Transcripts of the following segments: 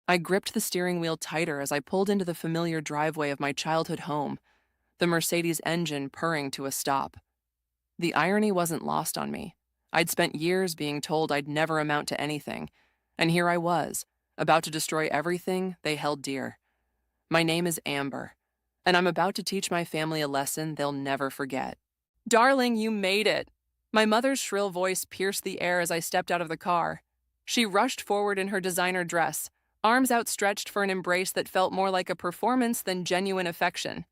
I gripped the steering wheel tighter as I pulled into the familiar driveway of my childhood home, the Mercedes engine purring to a stop. The irony wasn't lost on me. I'd spent years being told I'd never amount to anything, and here I was, about to destroy everything they held dear. My name is Amber, and I'm about to teach my family a lesson they'll never forget. Darling, you made it! My mother's shrill voice pierced the air as I stepped out of the car. She rushed forward in her designer dress, arms outstretched for an embrace that felt more like a performance than genuine affection.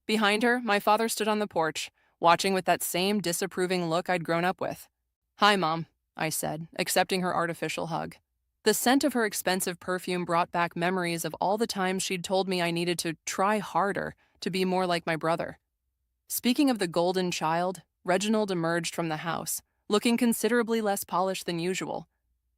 Behind her, my father stood on the porch, watching with that same disapproving look I'd grown up with. "Hi, Mom," I said, accepting her artificial hug. The scent of her expensive perfume brought back memories of all the times she'd told me I needed to try harder to be more like my brother. Speaking of the golden child, Reginald emerged from the house, looking considerably less polished than usual.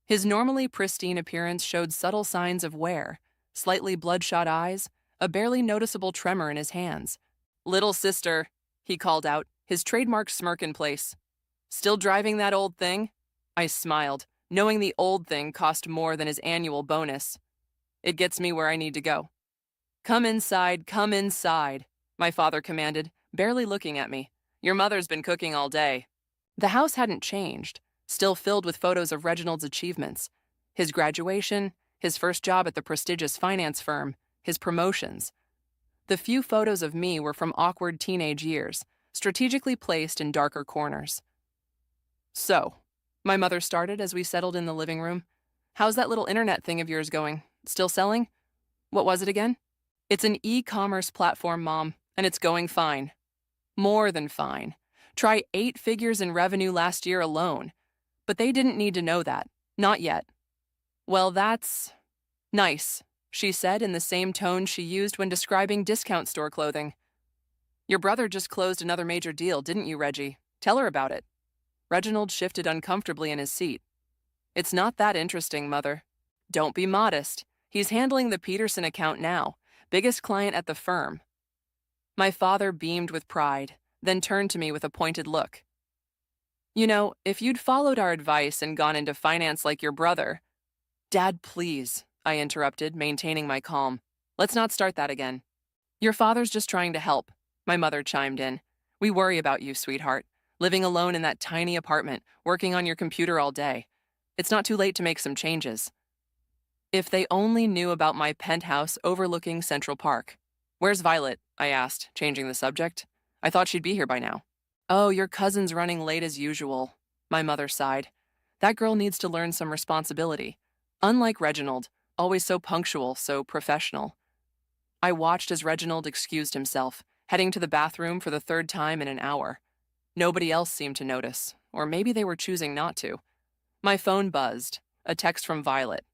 His normally pristine appearance showed subtle signs of wear, slightly bloodshot eyes, a barely noticeable tremor in his hands. "Little sister," he called out, his trademark smirk in place. "Still driving that old thing?" I smiled, knowing the old thing cost more than his annual bonus. "It gets me where I need to go." Come inside," my father commanded, barely looking at me. "Your mother's been cooking all day." The house hadn't changed, still filled with photos of Reginald's achievements. His graduation, his first job at the prestigious finance firm, his promotions. The few photos of me were from awkward teenage years, strategically placed in darker corners. "So," my mother started as we settled in the living room, "how's that little internet thing of yours going? Still selling? What was it again?" "It's an e-commerce platform, Mom, and it's going fine." "More than fine. Try 8 figures in revenue last year alone. But they didn't need to know that. Not yet." "Well, that's nice," she said in the same tone she used when describing discount store clothing. "Your brother just closed another major deal, didn't you, Reggie? Tell her about it." Reginald shifted uncomfortably in his seat. "It's not that interesting, Mother." "Don't be modest. He's handling the Peterson account now, biggest client at the firm." My father beamed with pride, then turned to me with a pointed look. "You know, if you'd followed our advice and gone into finance like your brother—" "Dad, please," I interrupted, maintaining my calm. "Let's not start that again." "Your father's just trying to help," my mother chimed in. "We worry about you, sweetheart, living alone in that tiny apartment, working on your computer all day. It's not too late to make some changes." If they only knew about my penthouse overlooking Central Park. "Where's Violet?" I asked, changing the subject. "I thought she'd be here by now." "Oh, your cousin's running late as usual," my mother sighed. "That girl needs to learn some responsibility. Unlike Reginald, always so punctual, so professional." I watched as Reginald excused himself, heading to the bathroom for the 3rd time in an hour. Nobody else seemed to notice, or maybe they were choosing not to. My phone buzzed, a text from Violet.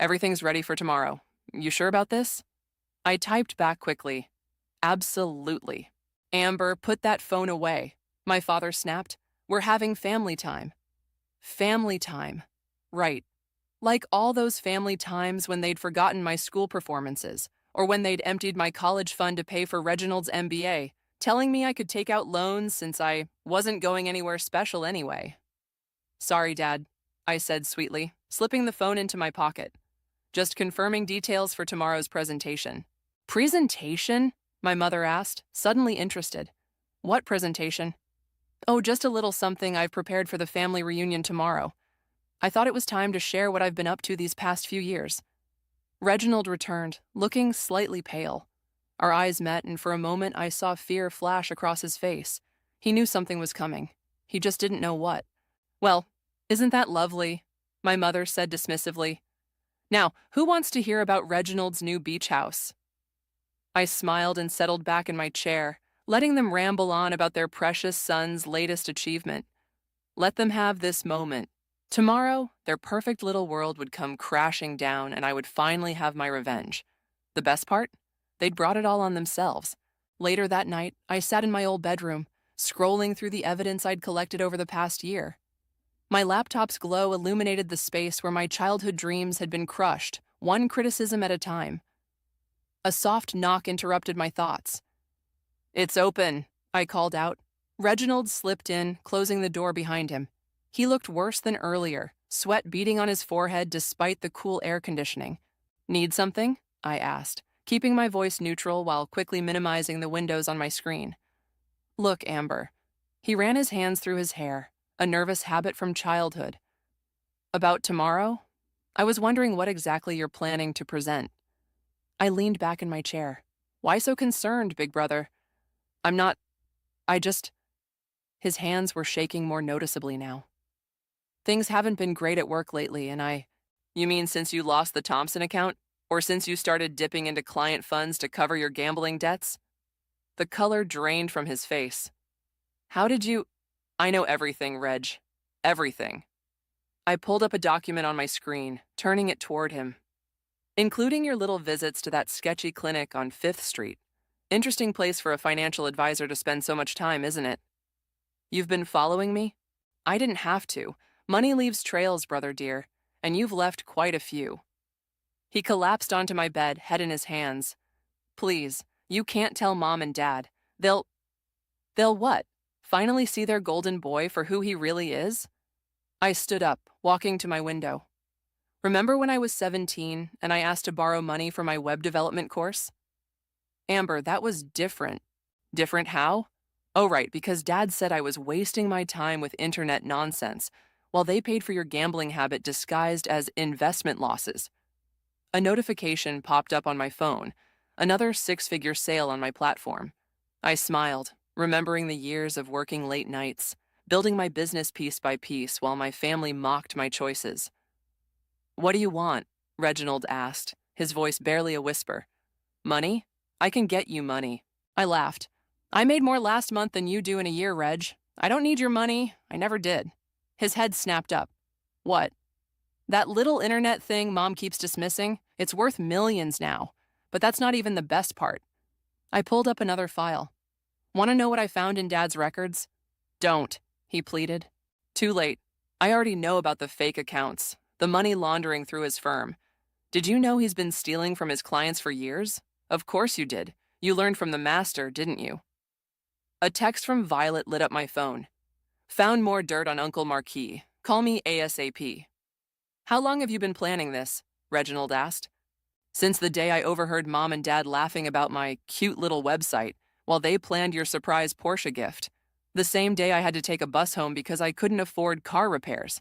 "Everything's ready for tomorrow. You sure about this?" I typed back quickly. "Absolutely." "Amber, put that phone away," my father snapped. "We're having family time." Family time. Right. Like all those family times when they'd forgotten my school performances, or when they'd emptied my college fund to pay for Reginald's MBA, telling me I could take out loans since I wasn't going anywhere special anyway. "Sorry, Dad," I said sweetly, slipping the phone into my pocket. "Just confirming details for tomorrow's presentation." "Presentation?" my mother asked, suddenly interested. "What presentation?" "Oh, just a little something I've prepared for the family reunion tomorrow. I thought it was time to share what I've been up to these past few years." Reginald returned, looking slightly pale. Our eyes met, and for a moment I saw fear flash across his face. He knew something was coming. He just didn't know what. "Well, isn't that lovely?" my mother said dismissively. "Now, who wants to hear about Reginald's new beach house?" I smiled and settled back in my chair, letting them ramble on about their precious son's latest achievement. Let them have this moment. Tomorrow, their perfect little world would come crashing down and I would finally have my revenge. The best part? They'd brought it all on themselves. Later that night, I sat in my old bedroom, scrolling through the evidence I'd collected over the past year. My laptop's glow illuminated the space where my childhood dreams had been crushed, one criticism at a time. A soft knock interrupted my thoughts. "It's open," I called out. Reginald slipped in, closing the door behind him. He looked worse than earlier, sweat beading on his forehead despite the cool air conditioning. Need something? I asked, keeping my voice neutral while quickly minimizing the windows on my screen. Look, Amber. He ran his hands through his hair, a nervous habit from childhood. About tomorrow? I was wondering what exactly you're planning to present. I leaned back in my chair. Why so concerned, big brother? I'm not. I just. His hands were shaking more noticeably now. Things haven't been great at work lately, and I. You mean since you lost the Thompson account? Or since you started dipping into client funds to cover your gambling debts? The color drained from his face. How did you. I know everything, Reg. Everything. I pulled up a document on my screen, turning it toward him. Including your little visits to that sketchy clinic on 5th Street. Interesting place for a financial advisor to spend so much time, isn't it? You've been following me? I didn't have to. Money leaves trails, brother dear, and you've left quite a few. He collapsed onto my bed, head in his hands. Please, you can't tell Mom and Dad. They'll what? Finally see their golden boy for who he really is? I stood up, walking to my window. Remember when I was 17 and I asked to borrow money for my web development course? Amber, that was different. Different how? Oh, right, because Dad said I was wasting my time with internet nonsense, while they paid for your gambling habit disguised as investment losses. A notification popped up on my phone, another 6-figure sale on my platform. I smiled, remembering the years of working late nights, building my business piece by piece while my family mocked my choices. What do you want? Reginald asked, his voice barely a whisper. Money? I can get you money. I laughed. I made more last month than you do in a year, Reg. I don't need your money. I never did. His head snapped up. What? That little internet thing Mom keeps dismissing? It's worth millions now. But that's not even the best part. I pulled up another file. Want to know what I found in Dad's records? Don't, he pleaded. Too late. I already know about the fake accounts, the money laundering through his firm. Did you know he's been stealing from his clients for years? Of course you did. You learned from the master, didn't you? A text from Violet lit up my phone. Found more dirt on Uncle Marquis. Call me ASAP. How long have you been planning this? Reginald asked. Since the day I overheard Mom and Dad laughing about my cute little website while they planned your surprise Porsche gift. The same day I had to take a bus home because I couldn't afford car repairs.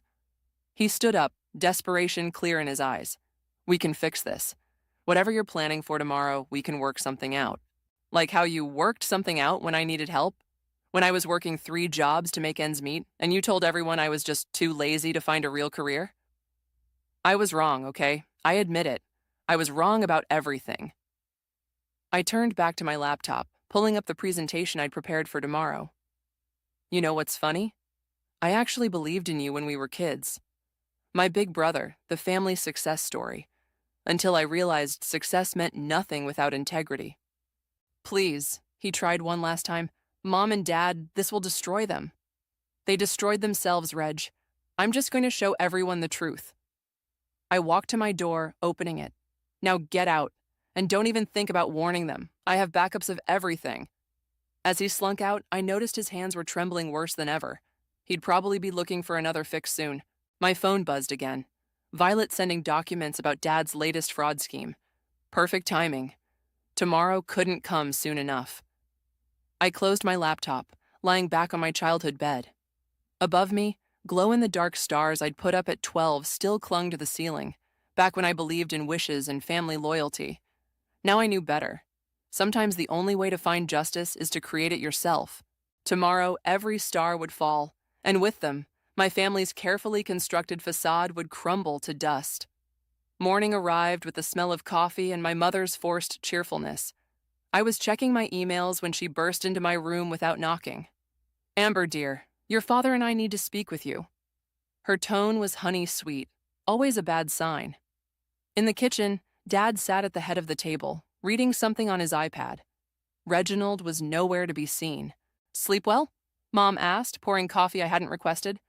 He stood up, desperation clear in his eyes. We can fix this. Whatever you're planning for tomorrow, we can work something out. Like how you worked something out when I needed help? When I was working 3 jobs to make ends meet, and you told everyone I was just too lazy to find a real career? I was wrong, okay? I admit it. I was wrong about everything. I turned back to my laptop, pulling up the presentation I'd prepared for tomorrow. You know what's funny? I actually believed in you when we were kids. My big brother, the family success story. Until I realized success meant nothing without integrity. Please, he tried one last time. Mom and Dad, this will destroy them. They destroyed themselves, Reg. I'm just going to show everyone the truth. I walked to my door, opening it. Now get out, and don't even think about warning them. I have backups of everything. As he slunk out, I noticed his hands were trembling worse than ever. He'd probably be looking for another fix soon. My phone buzzed again. Violet sending documents about Dad's latest fraud scheme. Perfect timing. Tomorrow couldn't come soon enough. I closed my laptop, lying back on my childhood bed. Above me, glow-in-the-dark stars I'd put up at 12 still clung to the ceiling, back when I believed in wishes and family loyalty. Now I knew better. Sometimes the only way to find justice is to create it yourself. Tomorrow, every star would fall, and with them, my family's carefully constructed facade would crumble to dust. Morning arrived with the smell of coffee and my mother's forced cheerfulness. I was checking my emails when she burst into my room without knocking. Amber, dear, your father and I need to speak with you. Her tone was honey-sweet, always a bad sign. In the kitchen, Dad sat at the head of the table, reading something on his iPad. Reginald was nowhere to be seen. Sleep well? Mom asked, pouring coffee I hadn't requested.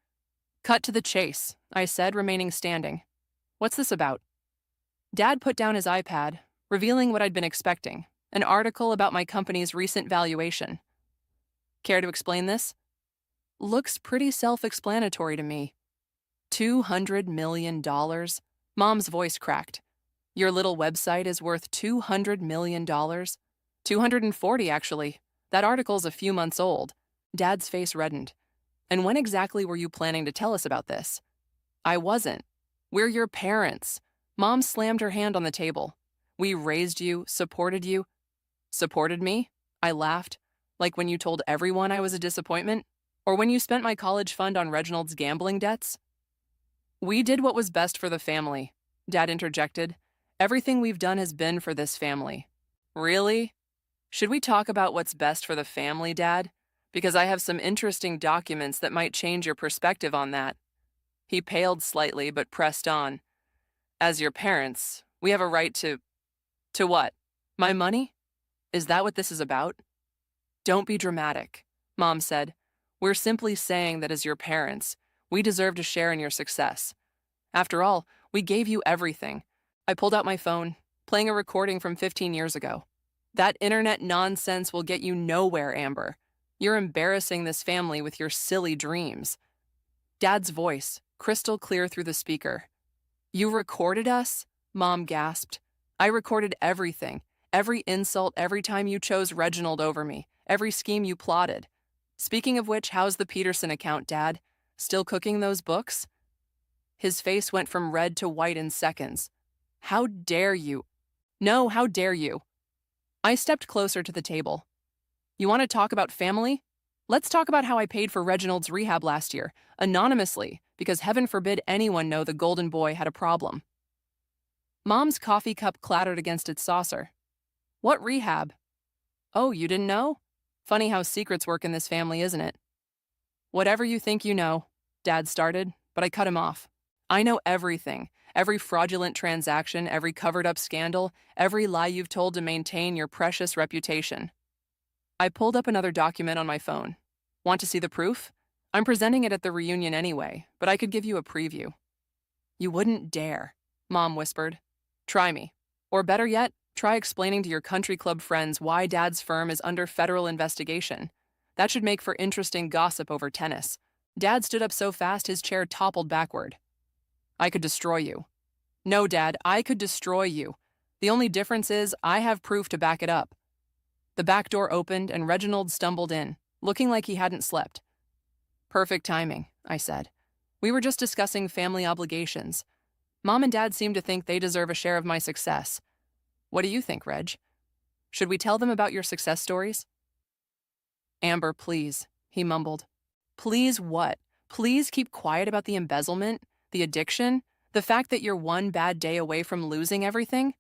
Cut to the chase, I said, remaining standing. What's this about? Dad put down his iPad, revealing what I'd been expecting, an article about my company's recent valuation. Care to explain this? Looks pretty self-explanatory to me. $200 million? Mom's voice cracked. Your little website is worth $200 million. 240, actually. That article's a few months old. Dad's face reddened. And when exactly were you planning to tell us about this? I wasn't. We're your parents. Mom slammed her hand on the table. We raised you, supported you. Supported me? I laughed. Like when you told everyone I was a disappointment? Or when you spent my college fund on Reginald's gambling debts? We did what was best for the family, Dad interjected. Everything we've done has been for this family. Really? Should we talk about what's best for the family, Dad? Because I have some interesting documents that might change your perspective on that. He paled slightly but pressed on. As your parents, we have a right to... To what? My money? Is that what this is about? Don't be dramatic, Mom said. We're simply saying that as your parents, we deserve to share in your success. After all, we gave you everything. I pulled out my phone, playing a recording from 15 years ago. That internet nonsense will get you nowhere, Amber. You're embarrassing this family with your silly dreams. Dad's voice, crystal clear through the speaker. You recorded us? Mom gasped. I recorded everything. Every insult, every time you chose Reginald over me, every scheme you plotted. Speaking of which, how's the Peterson account, Dad? Still cooking those books? His face went from red to white in seconds. How dare you? No, how dare you? I stepped closer to the table. You want to talk about family? Let's talk about how I paid for Reginald's rehab last year, anonymously, because heaven forbid anyone know the golden boy had a problem. Mom's coffee cup clattered against its saucer. What rehab? Oh, you didn't know? Funny how secrets work in this family, isn't it? Whatever you think you know, Dad started, but I cut him off. I know everything. Every fraudulent transaction, every covered-up scandal, every lie you've told to maintain your precious reputation. I pulled up another document on my phone. Want to see the proof? I'm presenting it at the reunion anyway, but I could give you a preview. You wouldn't dare, Mom whispered. Try me. Or better yet, try explaining to your country club friends why Dad's firm is under federal investigation. That should make for interesting gossip over tennis. Dad stood up so fast his chair toppled backward. I could destroy you. No, Dad, I could destroy you. The only difference is I have proof to back it up. The back door opened and Reginald stumbled in, looking like he hadn't slept. Perfect timing, I said. We were just discussing family obligations. Mom and Dad seem to think they deserve a share of my success. What do you think, Reg? Should we tell them about your success stories? Amber, please, he mumbled. Please what? Please keep quiet about the embezzlement, the addiction, the fact that you're one bad day away from losing everything?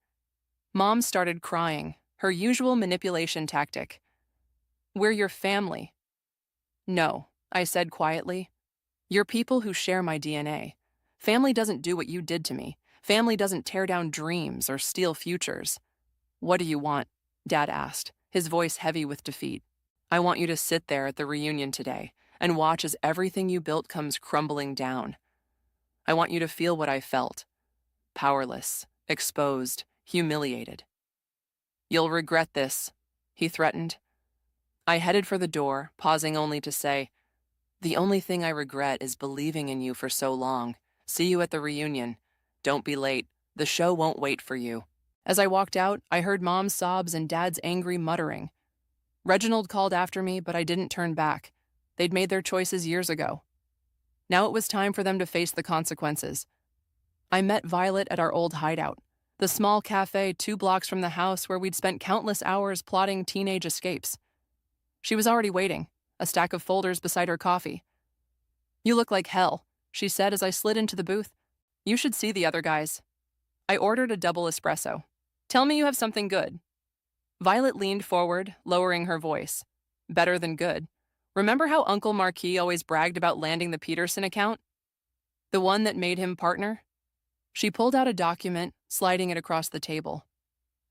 Mom started crying, her usual manipulation tactic. We're your family. No, I said quietly. You're people who share my DNA. Family doesn't do what you did to me. Family doesn't tear down dreams or steal futures. What do you want? Dad asked, his voice heavy with defeat. I want you to sit there at the reunion today and watch as everything you built comes crumbling down. I want you to feel what I felt. Powerless, exposed, humiliated. You'll regret this, he threatened. I headed for the door, pausing only to say, the only thing I regret is believing in you for so long. See you at the reunion. Don't be late. The show won't wait for you. As I walked out, I heard Mom's sobs and Dad's angry muttering. Reginald called after me, but I didn't turn back. They'd made their choices years ago. Now it was time for them to face the consequences. I met Violet at our old hideout, the small cafe 2 blocks from the house where we'd spent countless hours plotting teenage escapes. She was already waiting, a stack of folders beside her coffee. You look like hell, she said as I slid into the booth. You should see the other guys. I ordered a double espresso. Tell me you have something good. Violet leaned forward, lowering her voice. Better than good. Remember how Uncle Marquis always bragged about landing the Peterson account? The one that made him partner? She pulled out a document, sliding it across the table.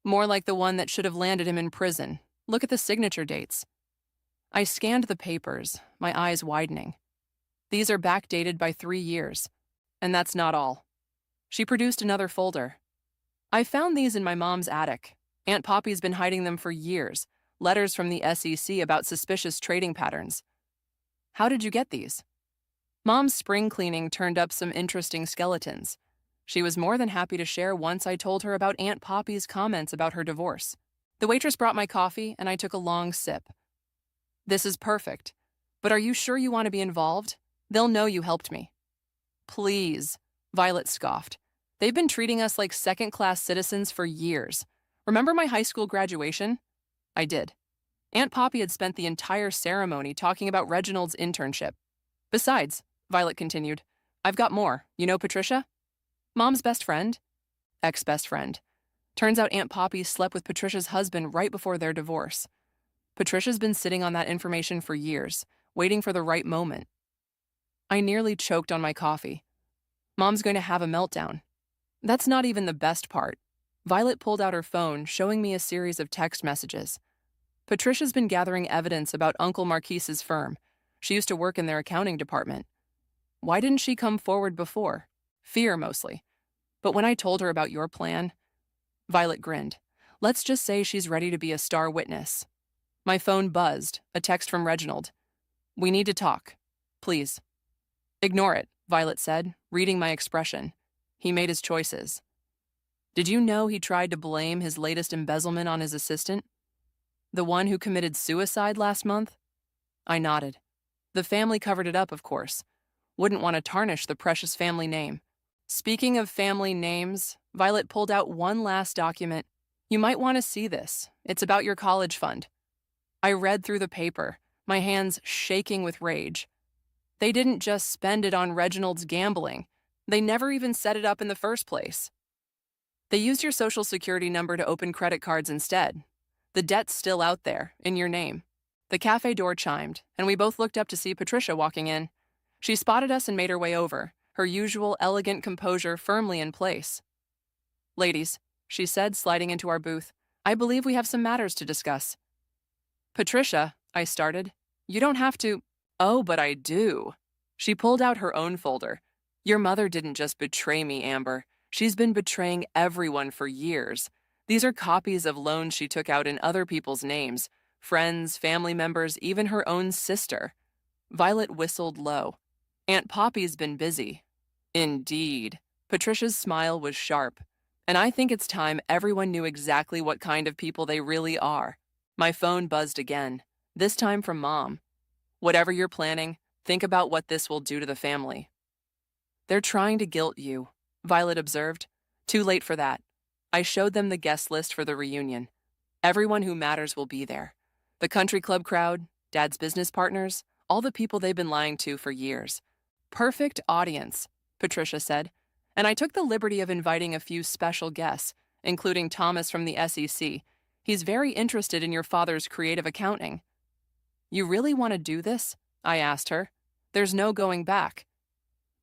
More like the one that should have landed him in prison. Look at the signature dates. I scanned the papers, my eyes widening. These are backdated by 3 years. And that's not all. She produced another folder. I found these in my mom's attic. Aunt Poppy's been hiding them for years. Letters from the SEC about suspicious trading patterns. How did you get these? Mom's spring cleaning turned up some interesting skeletons. She was more than happy to share once I told her about Aunt Poppy's comments about her divorce. The waitress brought my coffee, and I took a long sip. This is perfect. But are you sure you want to be involved? They'll know you helped me. Please, Violet scoffed. They've been treating us like second-class citizens for years. Remember my high school graduation? I did. Aunt Poppy had spent the entire ceremony talking about Reginald's internship. Besides, Violet continued, I've got more. You know Patricia? Mom's best friend? Ex-best friend. Turns out Aunt Poppy slept with Patricia's husband right before their divorce. Patricia's been sitting on that information for years, waiting for the right moment. I nearly choked on my coffee. Mom's going to have a meltdown. That's not even the best part. Violet pulled out her phone, showing me a series of text messages. Patricia's been gathering evidence about Uncle Marquise's firm. She used to work in their accounting department. Why didn't she come forward before? Fear, mostly. But when I told her about your plan, Violet grinned. Let's just say she's ready to be a star witness. My phone buzzed, a text from Reginald. We need to talk. Please. Ignore it, Violet said, reading my expression. He made his choices. Did you know he tried to blame his latest embezzlement on his assistant? The one who committed suicide last month? I nodded. The family covered it up, of course. Wouldn't want to tarnish the precious family name. Speaking of family names, Violet pulled out one last document. You might want to see this. It's about your college fund. I read through the paper, my hands shaking with rage. They didn't just spend it on Reginald's gambling. They never even set it up in the first place. They used your social security number to open credit cards instead. The debt's still out there, in your name. The cafe door chimed, and we both looked up to see Patricia walking in. She spotted us and made her way over, her usual elegant composure firmly in place. Ladies, she said, sliding into our booth, I believe we have some matters to discuss. Patricia, I started. You don't have to. Oh, but I do. She pulled out her own folder. Your mother didn't just betray me, Amber. She's been betraying everyone for years. These are copies of loans she took out in other people's names. Friends, family members, even her own sister. Violet whistled low. Aunt Poppy's been busy. Indeed. Patricia's smile was sharp. And I think it's time everyone knew exactly what kind of people they really are. My phone buzzed again, this time from Mom. Whatever you're planning, think about what this will do to the family. They're trying to guilt you, Violet observed. Too late for that. I showed them the guest list for the reunion. Everyone who matters will be there. The country club crowd, Dad's business partners, all the people they've been lying to for years. Perfect audience, Patricia said. And I took the liberty of inviting a few special guests, including Thomas from the SEC. He's very interested in your father's creative accounting. You really want to do this? I asked her. There's no going back.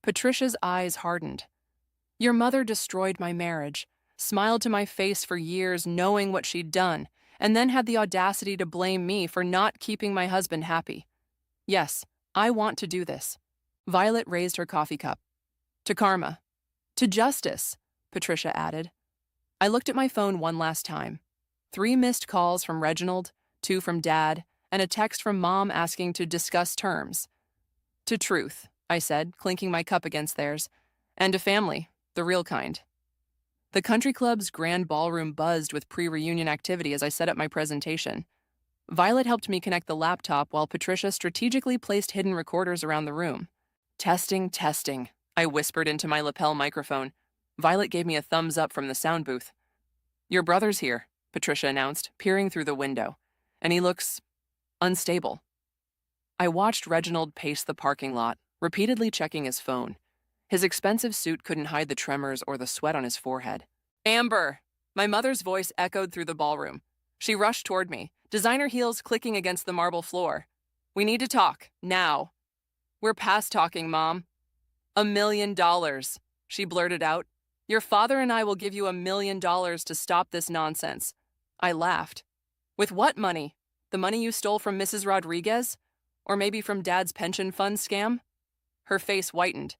Patricia's eyes hardened. Your mother destroyed my marriage, smiled to my face for years knowing what she'd done, and then had the audacity to blame me for not keeping my husband happy. Yes, I want to do this. Violet raised her coffee cup. To karma. To justice, Patricia added. I looked at my phone one last time. 3 missed calls from Reginald, 2 from Dad, and a text from Mom asking to discuss terms. To truth, I said, clinking my cup against theirs. And to family, the real kind. The country club's grand ballroom buzzed with pre-reunion activity as I set up my presentation. Violet helped me connect the laptop while Patricia strategically placed hidden recorders around the room. Testing, testing, I whispered into my lapel microphone. Violet gave me a thumbs up from the sound booth. Your brother's here, Patricia announced, peering through the window. And he looks unstable. I watched Reginald pace the parking lot, repeatedly checking his phone. His expensive suit couldn't hide the tremors or the sweat on his forehead. Amber! My mother's voice echoed through the ballroom. She rushed toward me, designer heels clicking against the marble floor. We need to talk, now. We're past talking, Mom. $1 million, she blurted out. Your father and I will give you $1 million to stop this nonsense. I laughed. With what money? The money you stole from Mrs. Rodriguez? Or maybe from Dad's pension fund scam? Her face whitened.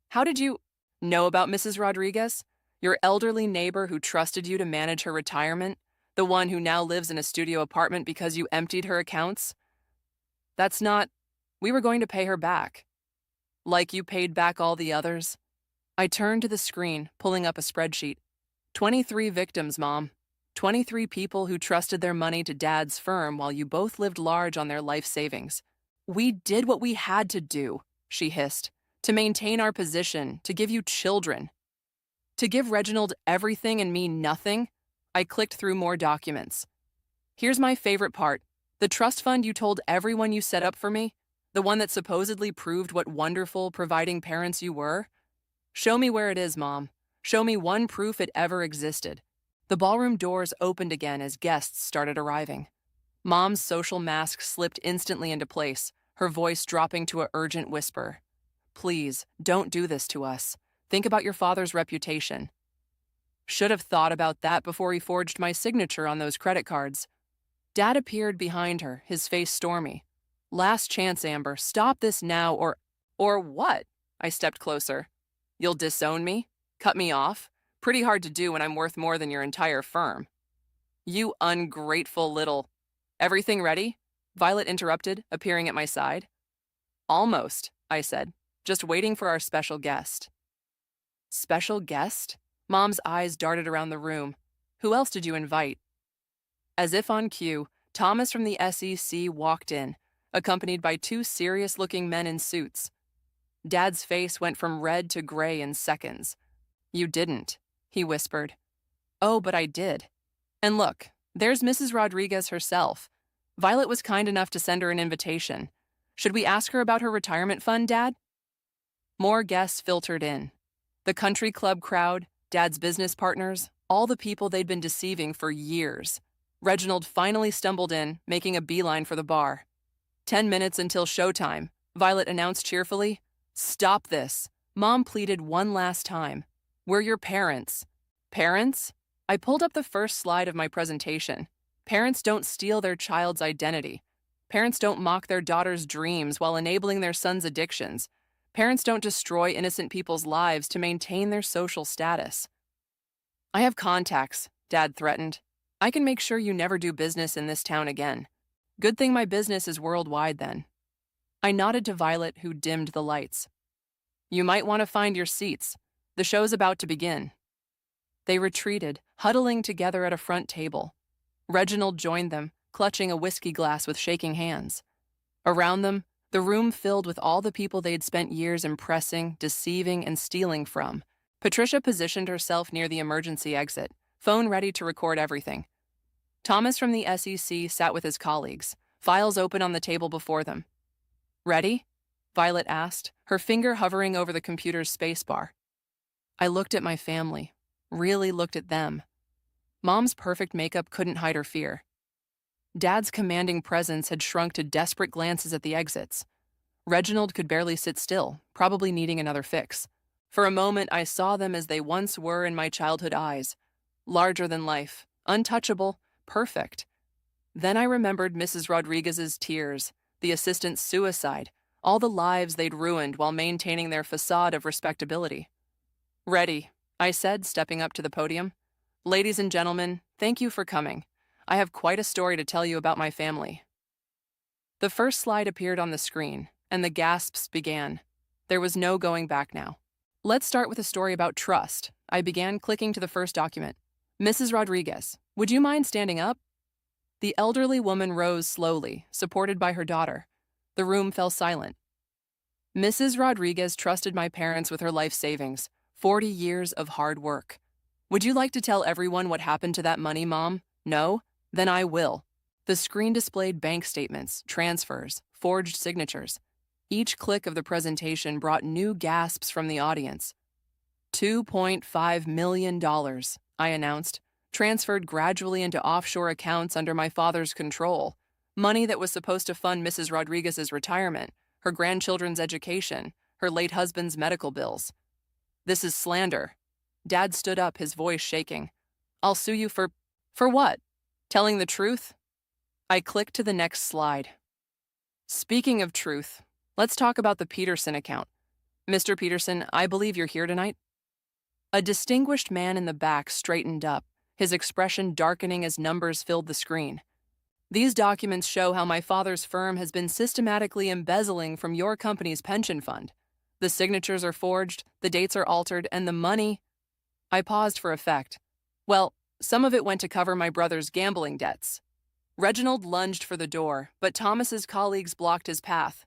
How did you know about Mrs. Rodriguez? Your elderly neighbor who trusted you to manage her retirement? The one who now lives in a studio apartment because you emptied her accounts? That's not... We were going to pay her back. Like you paid back all the others? I turned to the screen, pulling up a spreadsheet. 23 victims, Mom. 23 people who trusted their money to Dad's firm while you both lived large on their life savings. We did what we had to do, she hissed, to maintain our position, to give you children. To give Reginald everything and me nothing? I clicked through more documents. Here's my favorite part. The trust fund you told everyone you set up for me? The one that supposedly proved what wonderful, providing parents you were? Show me where it is, Mom. Show me one proof it ever existed. The ballroom doors opened again as guests started arriving. Mom's social mask slipped instantly into place, her voice dropping to an urgent whisper. Please, don't do this to us. Think about your father's reputation. Should have thought about that before he forged my signature on those credit cards. Dad appeared behind her, his face stormy. Last chance, Amber. Stop this now or what? I stepped closer. You'll disown me? Cut me off? Pretty hard to do when I'm worth more than your entire firm. You ungrateful little... Everything ready? Violet interrupted, appearing at my side. Almost, I said, just waiting for our special guest. Special guest? Mom's eyes darted around the room. Who else did you invite? As if on cue, Thomas from the SEC walked in, accompanied by two serious-looking men in suits. Dad's face went from red to gray in seconds. You didn't, he whispered. Oh, but I did. And look, there's Mrs. Rodriguez herself. Violet was kind enough to send her an invitation. Should we ask her about her retirement fund, Dad? More guests filtered in. The country club crowd, Dad's business partners, all the people they'd been deceiving for years. Reginald finally stumbled in, making a beeline for the bar. 10 minutes until showtime, Violet announced cheerfully. Stop this. Mom pleaded one last time. We're your parents. Parents? I pulled up the first slide of my presentation. Parents don't steal their child's identity. Parents don't mock their daughter's dreams while enabling their son's addictions. Parents don't destroy innocent people's lives to maintain their social status. I have contacts, Dad threatened. I can make sure you never do business in this town again. Good thing my business is worldwide then. I nodded to Violet, who dimmed the lights. You might want to find your seats. The show's about to begin. They retreated, huddling together at a front table. Reginald joined them, clutching a whiskey glass with shaking hands. Around them, the room filled with all the people they'd spent years impressing, deceiving, and stealing from. Patricia positioned herself near the emergency exit, phone ready to record everything. Thomas from the SEC sat with his colleagues, files open on the table before them. Ready? Violet asked, her finger hovering over the computer's spacebar. I looked at my family, really looked at them. Mom's perfect makeup couldn't hide her fear. Dad's commanding presence had shrunk to desperate glances at the exits. Reginald could barely sit still, probably needing another fix. For a moment, I saw them as they once were in my childhood eyes. Larger than life, untouchable, perfect. Then I remembered Mrs. Rodriguez's tears, the assistant's suicide, all the lives they'd ruined while maintaining their facade of respectability. Ready, I said, stepping up to the podium. Ladies and gentlemen, thank you for coming. I have quite a story to tell you about my family. The first slide appeared on the screen, and the gasps began. There was no going back now. Let's start with a story about trust. I began, clicking to the first document. Mrs. Rodriguez, would you mind standing up? The elderly woman rose slowly, supported by her daughter. The room fell silent. Mrs. Rodriguez trusted my parents with her life savings, 40 years of hard work. Would you like to tell everyone what happened to that money, Mom? No? Then I will. The screen displayed bank statements, transfers, forged signatures. Each click of the presentation brought new gasps from the audience. $2.5 million, I announced, transferred gradually into offshore accounts under my father's control. Money that was supposed to fund Mrs. Rodriguez's retirement, her grandchildren's education, her late husband's medical bills. This is slander. Dad stood up, his voice shaking. I'll sue you for what? Telling the truth? I clicked to the next slide. Speaking of truth, let's talk about the Peterson account. Mr. Peterson, I believe you're here tonight? A distinguished man in the back straightened up, his expression darkening as numbers filled the screen. These documents show how my father's firm has been systematically embezzling from your company's pension fund. The signatures are forged, the dates are altered, and the money. I paused for effect. Well, some of it went to cover my brother's gambling debts. Reginald lunged for the door, but Thomas's colleagues blocked his path.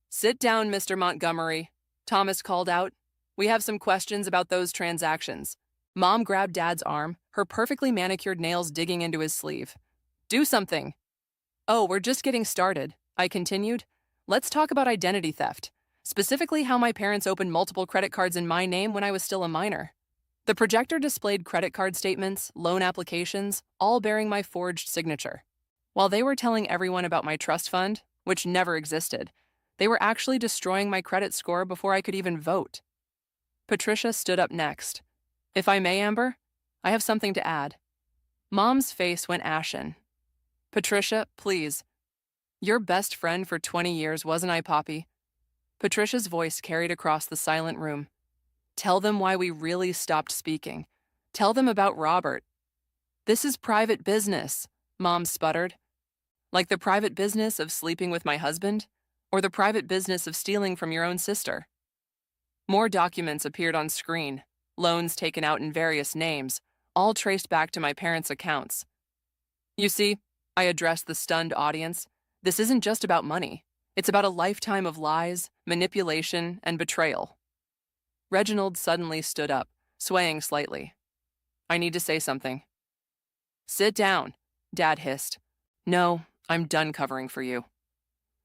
"Sit down, Mr. Montgomery," Thomas called out. "We have some questions about those transactions." Mom grabbed Dad's arm, her perfectly manicured nails digging into his sleeve. "Do something." "Oh, we're just getting started," I continued. "Let's talk about identity theft, specifically how my parents opened multiple credit cards in my name when I was still a minor." The projector displayed credit card statements, loan applications, all bearing my forged signature. While they were telling everyone about my trust fund, which never existed, they were actually destroying my credit score before I could even vote. Patricia stood up next. "If I may, Amber, I have something to add." Mom's face went ashen. "Patricia, please. Your best friend for 20 years, wasn't I, Poppy?" Patricia's voice carried across the silent room. "Tell them why we really stopped speaking. Tell them about Robert." "This is private business," Mom sputtered. "Like the private business of sleeping with my husband? Or the private business of stealing from your own sister?" More documents appeared on screen, loans taken out in various names, all traced back to my parents' accounts. "You see," I addressed the stunned audience, "this isn't just about money. It's about a lifetime of lies, manipulation, and betrayal." Reginald suddenly stood up, swaying slightly. "I need to say something." "Sit down," Dad hissed. "No, I'm done covering for you."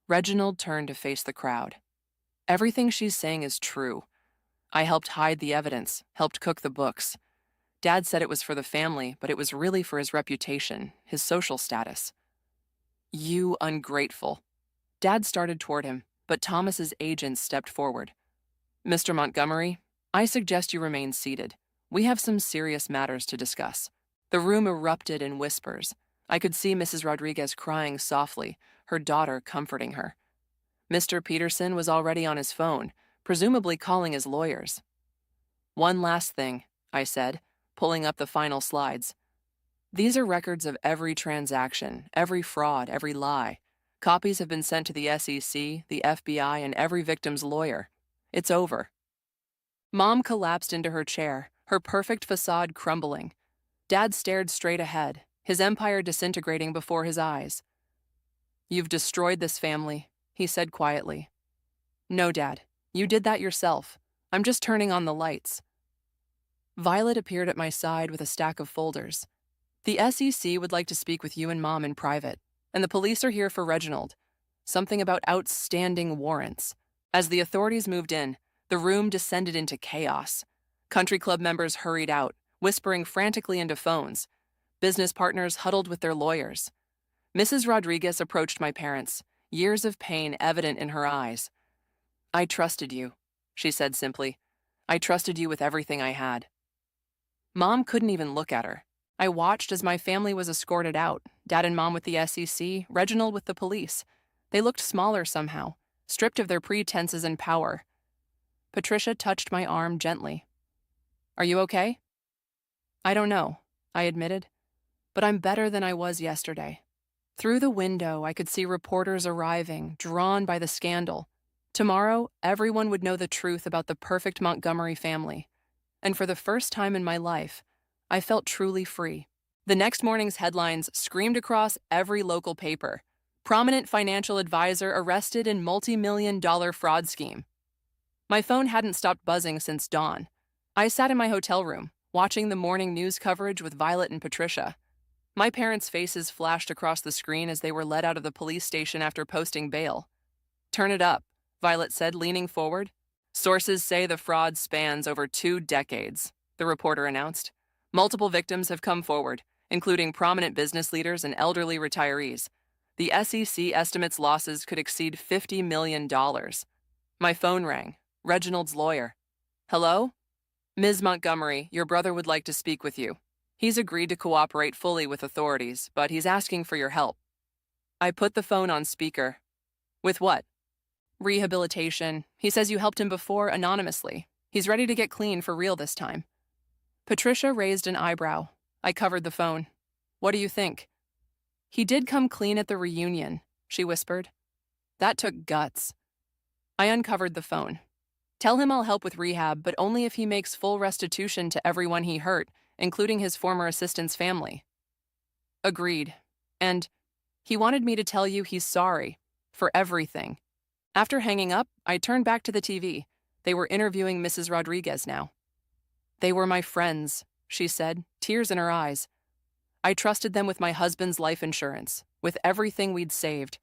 Reginald turned to face the crowd. "Everything she's saying is true. I helped hide the evidence, helped cook the books. Dad said it was for the family, but it was really for his reputation, his social status." "You ungrateful." Dad started toward him, but Thomas's agent stepped forward. "Mr. Montgomery, I suggest you remain seated. We have some serious matters to discuss." The room erupted in whispers. I could see Mrs. Rodriguez crying softly, her daughter comforting her. Mr. Peterson was already on his phone, presumably calling his lawyers. "One last thing," I said, pulling up the final slides. "These are records of every transaction, every fraud, every lie. Copies have been sent to the SEC, the FBI, and every victim's lawyer. It's over." Mom collapsed into her chair, her perfect facade crumbling. Dad stared straight ahead, his empire disintegrating before his eyes. "You've destroyed this family," he said quietly. "No, Dad, you did that yourself. I'm just turning on the lights." Violet appeared at my side with a stack of folders. "The SEC would like to speak with you and Mom in private, and the police are here for Reginald. Something about outstanding warrants." As the authorities moved in, the room descended into chaos. Country club members hurried out, whispering frantically into phones. Business partners huddled with their lawyers. Mrs. Rodriguez approached my parents, years of pain evident in her eyes. "I trusted you," she said simply. "I trusted you with everything I had." Mom couldn't even look at her. I watched as my family was escorted out, Dad and Mom with the SEC, Reginald with the police. They looked smaller somehow, stripped of their pretenses and power. Patricia touched my arm gently. "Are you okay?" "I don't know," I admitted, "but I'm better than I was yesterday." Through the window, I could see reporters arriving, drawn by the scandal. Tomorrow, everyone would know the truth about the perfect Montgomery family. And for the first time in my life, I felt truly free. The next morning's headlines screamed across every local paper. "Prominent financial advisor arrested in multi-million-dollar fraud scheme." My phone hadn't stopped buzzing since dawn. I sat in my hotel room, watching the morning news coverage with Violet and Patricia. My parents' faces flashed across the screen as they were led out of the police station after posting bail. "Turn it up," Violet said, leaning forward. "Sources say the fraud spans over 2 decades, the reporter announced. Multiple victims have come forward, including prominent business leaders and elderly retirees. The SEC estimates losses could exceed $50 million. My phone rang. Reginald's lawyer. "Hello? Ms. Montgomery, your brother would like to speak with you. He's agreed to cooperate fully with authorities, but he's asking for your help." I put the phone on speaker. "With what?" "Rehabilitation. He says you helped him before anonymously. He's ready to get clean for real this time." Patricia raised an eyebrow. I covered the phone. "What do you think?" "He did come clean at the reunion," she whispered. "That took guts." I uncovered the phone. Tell him I'll help with rehab, but only if he makes full restitution to everyone he hurt, including his former assistant's family. Agreed. And he wanted me to tell you he's sorry for everything. After hanging up, I turned back to the TV. They were interviewing Mrs. Rodriguez now. They were my friends, she said, tears in her eyes. I trusted them with my husband's life insurance, with everything we'd saved.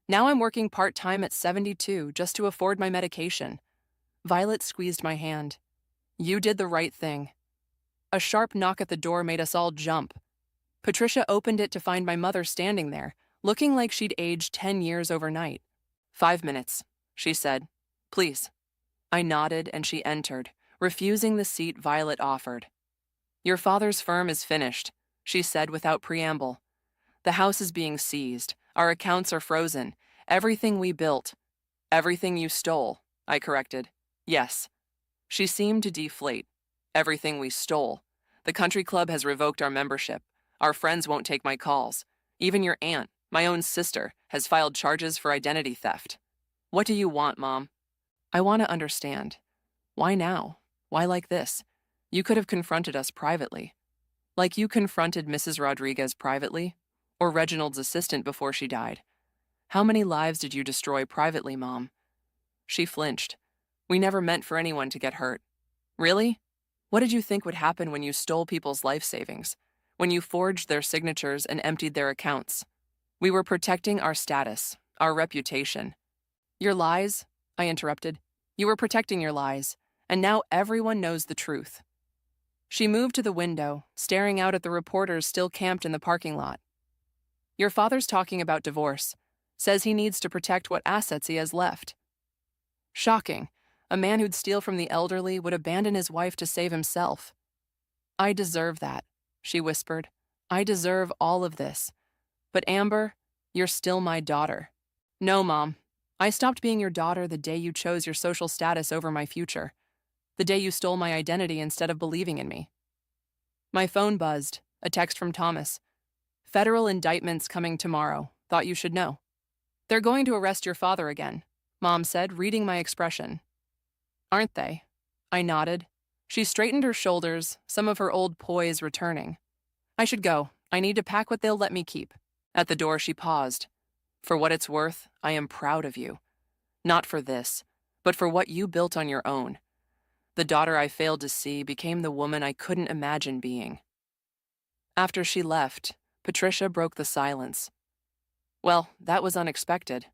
Now I'm working part-time at 72 just to afford my medication. Violet squeezed my hand. You did the right thing. A sharp knock at the door made us all jump. Patricia opened it to find my mother standing there, looking like she'd aged 10 years overnight. 5 minutes, she said. Please. I nodded and she entered, refusing the seat Violet offered. Your father's firm is finished, she said without preamble. The house is being seized. Our accounts are frozen. Everything we built. Everything you stole, I corrected. Yes. She seemed to deflate. Everything we stole. The country club has revoked our membership. Our friends won't take my calls. Even your aunt, my own sister, has filed charges for identity theft. What do you want, Mom? I want to understand. Why now? Why like this? You could have confronted us privately. Like you confronted Mrs. Rodriguez privately? Or Reginald's assistant before she died? How many lives did you destroy privately, Mom? She flinched. We never meant for anyone to get hurt. Really? What did you think would happen when you stole people's life savings? When you forged their signatures and emptied their accounts? We were protecting our status, our reputation. Your lies? I interrupted. You were protecting your lies, and now everyone knows the truth. She moved to the window, staring out at the reporters still camped in the parking lot. Your father's talking about divorce. Says he needs to protect what assets he has left. Shocking. A man who'd steal from the elderly would abandon his wife to save himself. I deserve that, she whispered. I deserve all of this. But Amber, you're still my daughter. No, Mom. I stopped being your daughter the day you chose your social status over my future. The day you stole my identity instead of believing in me. My phone buzzed, a text from Thomas. Federal indictments coming tomorrow. Thought you should know. They're going to arrest your father again, Mom said, reading my expression. Aren't they? I nodded. She straightened her shoulders, some of her old poise returning. I should go. I need to pack what they'll let me keep. At the door, she paused. For what it's worth, I am proud of you. Not for this, but for what you built on your own. The daughter I failed to see became the woman I couldn't imagine being. After she left, Patricia broke the silence. Well, that was unexpected.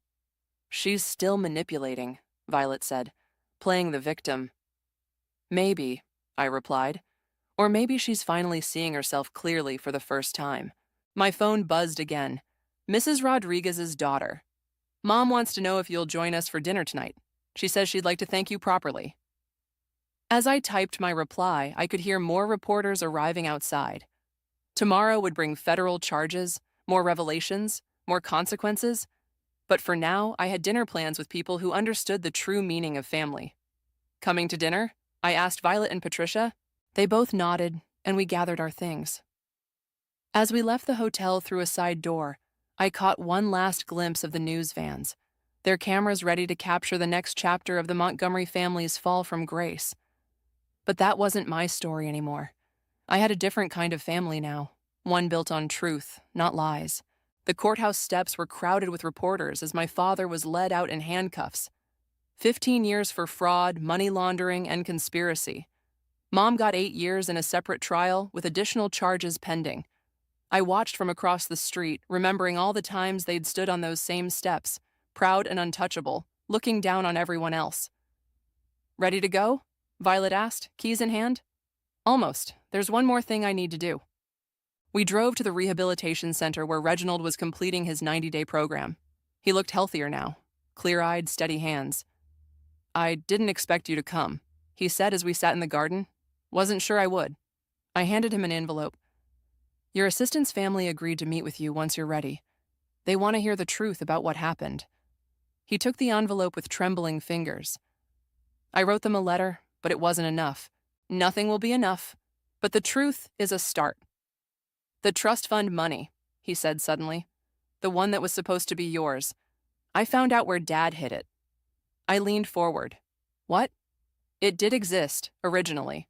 She's still manipulating, Violet said, playing the victim. Maybe, I replied. Or maybe she's finally seeing herself clearly for the first time. My phone buzzed again. Mrs. Rodriguez's daughter. Mom wants to know if you'll join us for dinner tonight. She says she'd like to thank you properly. As I typed my reply, I could hear more reporters arriving outside. Tomorrow would bring federal charges, more revelations, more consequences. But for now, I had dinner plans with people who understood the true meaning of family. Coming to dinner? I asked Violet and Patricia. They both nodded, and we gathered our things. As we left the hotel through a side door, I caught one last glimpse of the news vans, their cameras ready to capture the next chapter of the Montgomery family's fall from grace. But that wasn't my story anymore. I had a different kind of family now, one built on truth, not lies. The courthouse steps were crowded with reporters as my father was led out in handcuffs. 15 years for fraud, money laundering, and conspiracy. Mom got 8 years in a separate trial with additional charges pending. I watched from across the street, remembering all the times they'd stood on those same steps, proud and untouchable, looking down on everyone else. Ready to go? Violet asked, keys in hand. Almost. There's one more thing I need to do. We drove to the rehabilitation center where Reginald was completing his 90-day program. He looked healthier now, clear-eyed, steady hands. I didn't expect you to come, he said as we sat in the garden. Wasn't sure I would. I handed him an envelope. Your assistant's family agreed to meet with you once you're ready. They want to hear the truth about what happened. He took the envelope with trembling fingers. I wrote them a letter, but it wasn't enough. Nothing will be enough, but the truth is a start. The trust fund money, he said suddenly. The one that was supposed to be yours. I found out where Dad hid it. I leaned forward. What? It did exist, originally,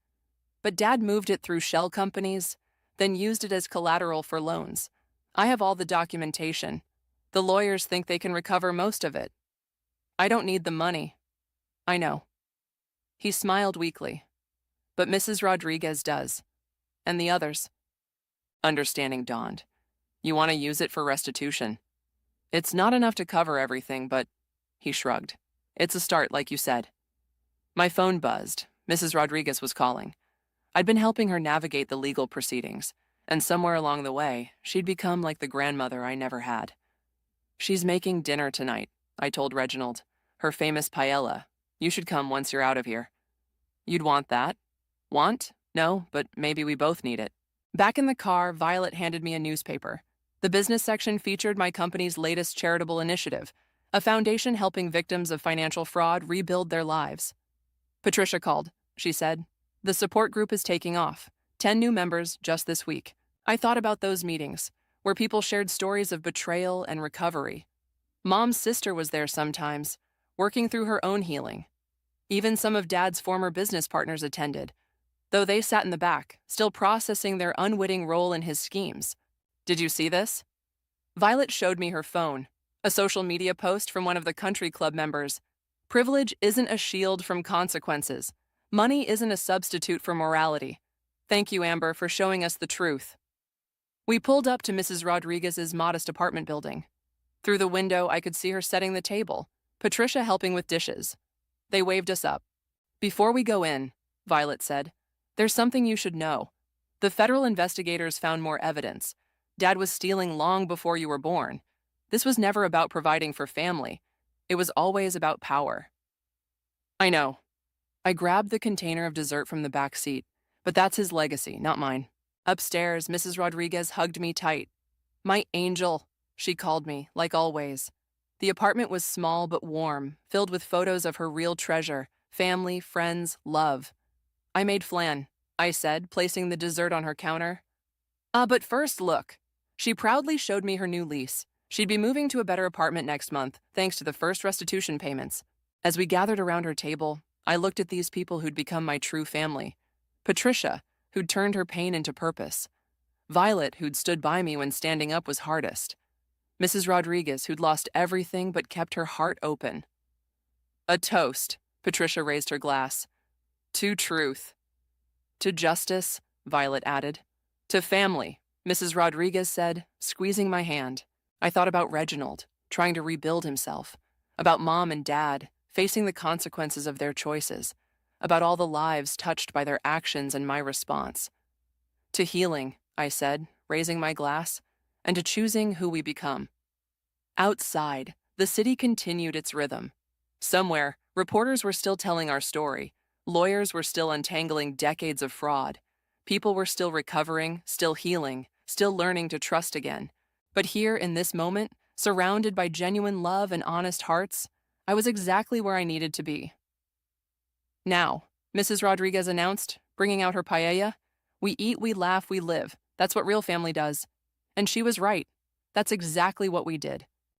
but Dad moved it through shell companies, then used it as collateral for loans. I have all the documentation. The lawyers think they can recover most of it. I don't need the money. I know. He smiled weakly. But Mrs. Rodriguez does. And the others. Understanding dawned. You want to use it for restitution. It's not enough to cover everything, but... He shrugged. It's a start, like you said. My phone buzzed. Mrs. Rodriguez was calling. I'd been helping her navigate the legal proceedings, and somewhere along the way, she'd become like the grandmother I never had. She's making dinner tonight, I told Reginald. Her famous paella. You should come once you're out of here. You'd want that? Want? No, but maybe we both need it. Back in the car, Violet handed me a newspaper. The business section featured my company's latest charitable initiative, a foundation helping victims of financial fraud rebuild their lives. Patricia called, she said. The support group is taking off. 10 new members just this week. I thought about those meetings, where people shared stories of betrayal and recovery. Mom's sister was there sometimes, working through her own healing. Even some of Dad's former business partners attended, though they sat in the back, still processing their unwitting role in his schemes. Did you see this? Violet showed me her phone, a social media post from one of the country club members. Privilege isn't a shield from consequences. Money isn't a substitute for morality. Thank you, Amber, for showing us the truth. We pulled up to Mrs. Rodriguez's modest apartment building. Through the window, I could see her setting the table, Patricia helping with dishes. They waved us up. Before we go in, Violet said, there's something you should know. The federal investigators found more evidence. Dad was stealing long before you were born. This was never about providing for family. It was always about power. I know. I grabbed the container of dessert from the back seat, but that's his legacy, not mine. Upstairs, Mrs. Rodriguez hugged me tight. My angel, she called me, like always. The apartment was small but warm, filled with photos of her real treasure, family, friends, love. I made flan, I said, placing the dessert on her counter. But first, look. She proudly showed me her new lease. She'd be moving to a better apartment next month, thanks to the first restitution payments. As we gathered around her table, I looked at these people who'd become my true family. Patricia, who'd turned her pain into purpose. Violet, who'd stood by me when standing up was hardest. Mrs. Rodriguez, who'd lost everything but kept her heart open. A toast, Patricia raised her glass. To truth. To justice, Violet added. To family, Mrs. Rodriguez said, squeezing my hand. I thought about Reginald, trying to rebuild himself. About Mom and Dad, facing the consequences of their choices. About all the lives touched by their actions and my response. To healing, I said, raising my glass, and to choosing who we become. Outside, the city continued its rhythm. Somewhere, reporters were still telling our story. Lawyers were still untangling decades of fraud. People were still recovering, still healing, still learning to trust again. But here, in this moment, surrounded by genuine love and honest hearts, I was exactly where I needed to be. Now, Mrs. Rodriguez announced, bringing out her paella, we eat, we laugh, we live. That's what real family does. And she was right. That's exactly what we did.